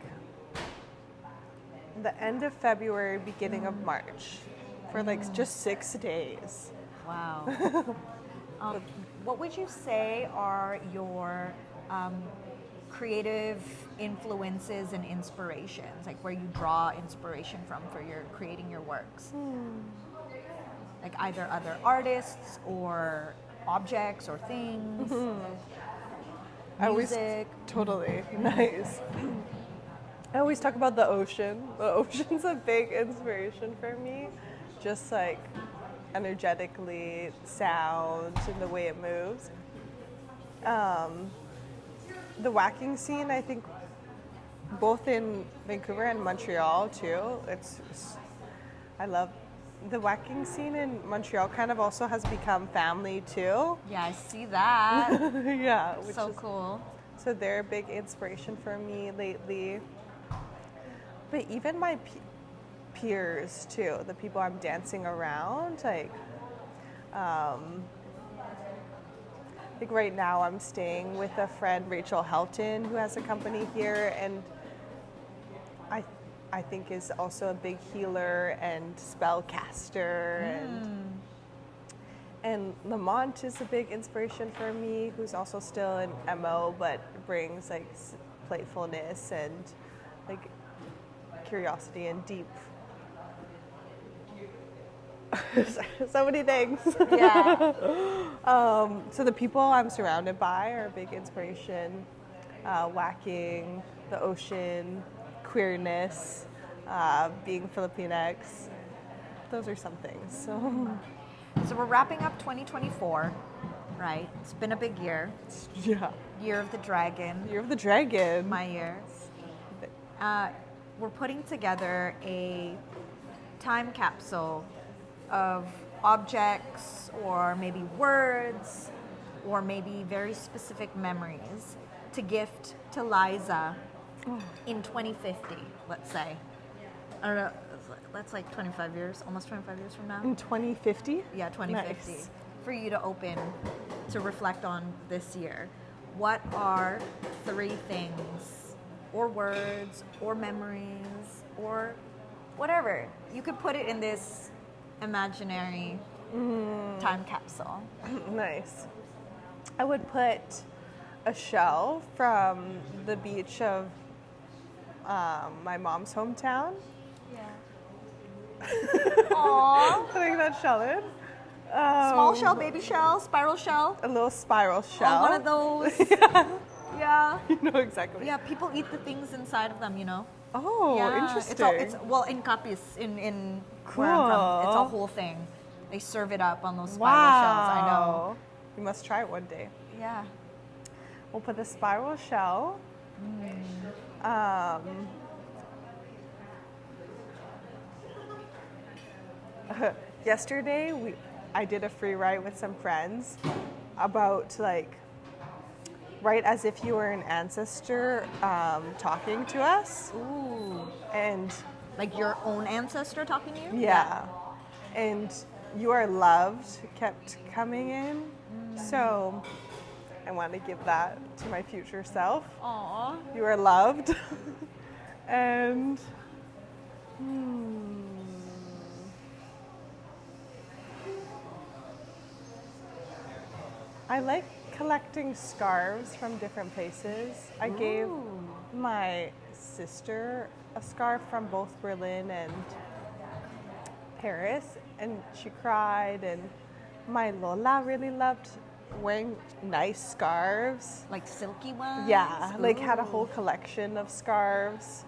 the end of February, beginning of March, for like just 6 days.
Wow. What would you say are your creative influences and inspirations, like where you draw inspiration from for your creating your works? Like either other artists or objects or things, music.
Totally nice. I always talk about the ocean. The ocean's a big inspiration for me, just like energetically, sound, and the way it moves. The waacking scene, I think, both in Vancouver and Montreal too. I love the waacking scene in Montreal. Kind of also has become family too.
Yeah, I see that.
Yeah, which
So
is
cool.
So they're a big inspiration for me lately. But even my peers too, the people I'm dancing around, like, I think right now I'm staying with a friend, Rachel Helton, who has a company here, and I think is also a big healer and spellcaster, and Lamont is a big inspiration for me, who's also still in MO, but brings like playfulness and like curiosity and deep. So many things.
Yeah.
So the people I'm surrounded by are a big inspiration. Waacking, the ocean, queerness, being Filipinx. Those are some things.
So we're wrapping up 2024, right? It's been a big year.
Yeah.
Year of the Dragon.
Year of the Dragon.
My year. We're putting together a time capsule of objects or maybe words or maybe very specific memories to gift to Lyzah in 2050, let's say. I don't know, that's like 25 years, almost 25 years from now.
In 2050?
Yeah, 2050.
Nice.
For you to open, to reflect on this year. What are 3 things, or words, or memories, or whatever? You could put it in this imaginary time capsule.
Nice. I would put a shell from the beach of my mom's hometown.
Yeah. Aww.
Putting that shell in.
Small shell, baby shell, spiral shell.
A little spiral shell.
Oh, one of those. Yeah.
You know exactly.
Yeah, people eat the things inside of them, you know.
Oh,
Yeah,
interesting.
It's well in Capiz, in where I'm from, it's a whole thing. They serve it up on those spiral shells. I know.
You must try it one day.
Yeah.
We'll put the spiral shell. Yesterday, I did a free write with some friends about like write as if you were an ancestor talking to us.
Ooh.
And
Like your own ancestor talking to you?
yeah. And you are loved kept coming in. So I want to give that to my future self.
Aw.
You are loved. And I like collecting scarves from different places. I gave my sister a scarf from both Berlin and Paris, and she cried. And my Lola really loved wearing nice scarves.
Like silky ones?
Yeah, like had a
Ooh.
whole collection of scarves.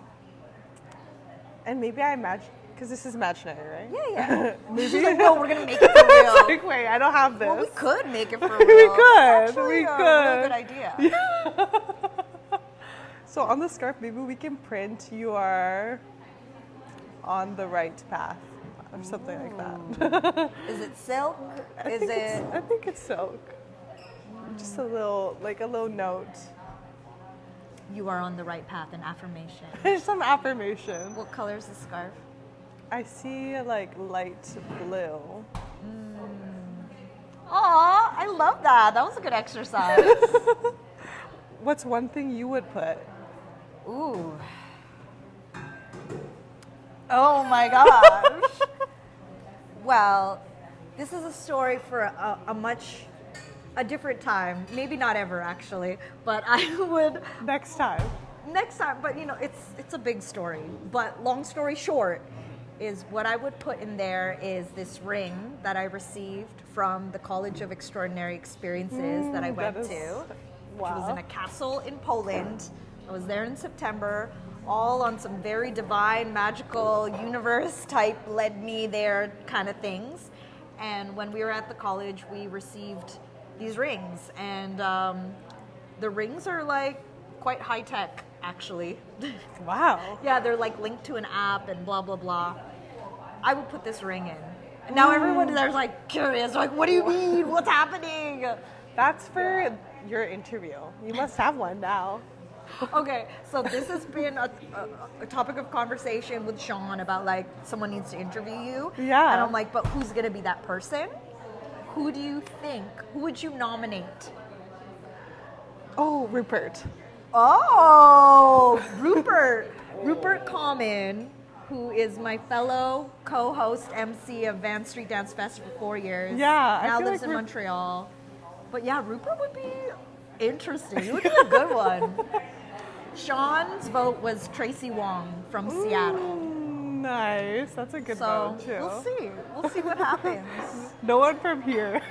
And maybe I imagine, because this is imaginary, right?
Yeah.
Maybe.
She's like, no, we're going to make it for real.
Like, wait, I don't have this.
Well, we could make it for real.
We could.
Actually,
We
a
could.
really good idea.
So on the scarf, maybe we can print "You are on the right path" or something like that.
Is it silk?
I think it's silk. Just a little note.
You are on the right path, an affirmation.
There's some affirmation.
What color is the scarf?
I see like light blue.
Aw, I love that. That was a good exercise.
What's one thing you would put?
Ooh. Oh my gosh. Well, this is a story for a different time. Maybe not ever, actually. But I would
Next time.
but it's a big story. But long story short, is what I would put in there is this ring that I received from the College of Extraordinary Experiences that I went
that is-
to.
Wow.
Which was in a castle in Poland. I was there in September, all on some very divine, magical, universe type led me there kind of things. And when we were at the college, we received these rings. And the rings are like quite high tech, actually.
Wow.
Yeah, they're like linked to an app and blah, blah, blah. I would put this ring in. And now everyone there's like curious, like, what do you mean? What's happening?
That's for your interview. You must have one now.
Okay, so this has been a topic of conversation with Sean about like someone needs to interview you.
Yeah.
And I'm like, but who's gonna be that person? Who do you think? Who would you nominate?
Oh, Rupert.
Oh, Rupert. Rupert Common, who is my fellow co-host MC of Van Street Dance Fest for 4 years.
Yeah, I
Now
feel
lives
like
in Montreal. But yeah, Rupert would be interesting. It would be a good one. Sean's vote was Tracy Wong from Seattle.
Nice. That's a good
So
vote too.
we'll see. We'll see what happens.
No one from here.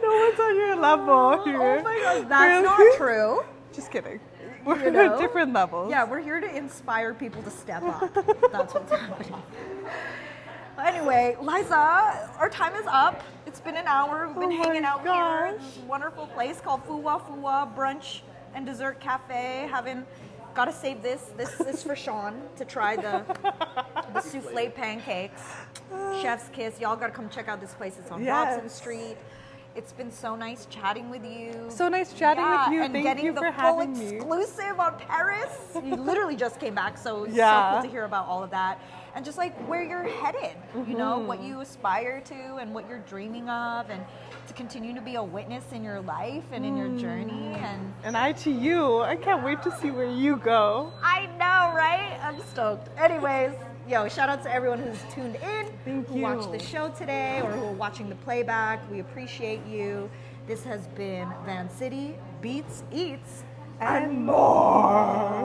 No one's on your level here.
Oh my gosh, that's
Really?
not true.
Just kidding. We're
know?
at different levels.
Yeah, we're here to inspire people to step up. That's what's happening. Anyway, Lyzah, our time is up. It's been an hour. We've been
Oh
hanging
my
out here at
gosh.
this wonderful place called Fuwa Brunch and Dessert Cafe. Gotta save this. This is for Sean to try the souffle pancakes. Chef's kiss. Y'all gotta come check out this place. It's on
Yes.
Robson Street. It's been so nice chatting with you.
So nice chatting with you.
And
Thank
getting
you
the
for
full
having me.
exclusive on Paris. You literally just came back, so it's so
Yeah.
cool to hear about all of that. And just like where you're headed, you know, what you aspire to and what you're dreaming of, and to continue to be a witness in your life and in your journey. And
And I to you. I can't wait to see where you go.
I know, right? I'm stoked. Anyways, yo, shout out to everyone who's tuned in,
Thank
who
you.
watched the show today or who are watching the playback. We appreciate you. This has been Vancity Beats, Eats,
And more.